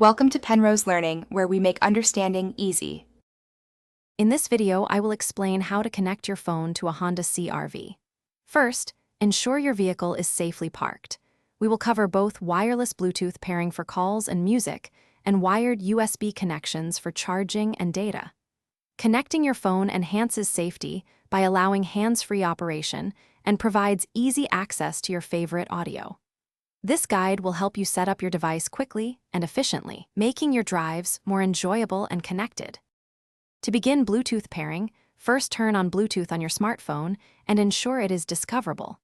Welcome to Penrose Learning, where we make understanding easy. In this video, I will explain how to connect your phone to a Honda CRV. First, ensure your vehicle is safely parked. We will cover both wireless Bluetooth pairing for calls and music, and wired USB connections for charging and data. Connecting your phone enhances safety by allowing hands-free operation and provides easy access to your favorite audio. This guide will help you set up your device quickly and efficiently, making your drives more enjoyable and connected. To begin Bluetooth pairing, first turn on Bluetooth on your smartphone and ensure it is discoverable.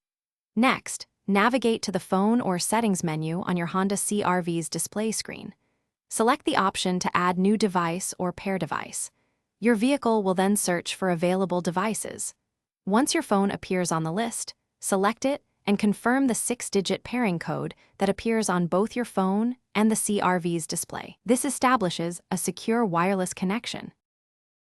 Next, navigate to the Phone or Settings menu on your Honda CR-V's display screen. Select the option to add new device or pair device. Your vehicle will then search for available devices. Once your phone appears on the list, select it and confirm the 6-digit pairing code that appears on both your phone and the CR-V's display. This establishes a secure wireless connection.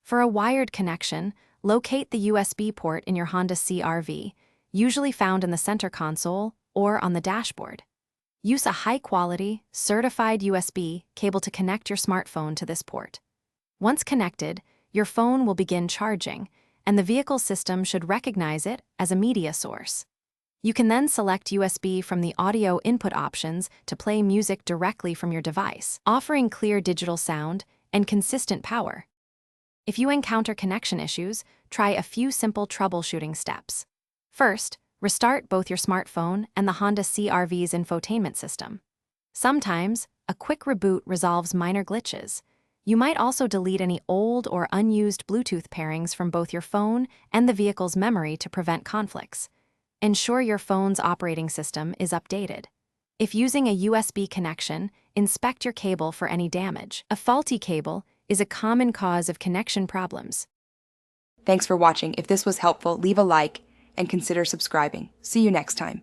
For a wired connection, locate the USB port in your Honda CR-V, usually found in the center console or on the dashboard. Use a high-quality, certified USB cable to connect your smartphone to this port. Once connected, your phone will begin charging, and the vehicle system should recognize it as a media source. You can then select USB from the audio input options to play music directly from your device, offering clear digital sound and consistent power. If you encounter connection issues, try a few simple troubleshooting steps. First, restart both your smartphone and the Honda CR-V's infotainment system. Sometimes, a quick reboot resolves minor glitches. You might also delete any old or unused Bluetooth pairings from both your phone and the vehicle's memory to prevent conflicts. Ensure your phone's operating system is updated. If using a USB connection, inspect your cable for any damage. A faulty cable is a common cause of connection problems. Thanks for watching. If this was helpful, leave a like and consider subscribing. See you next time.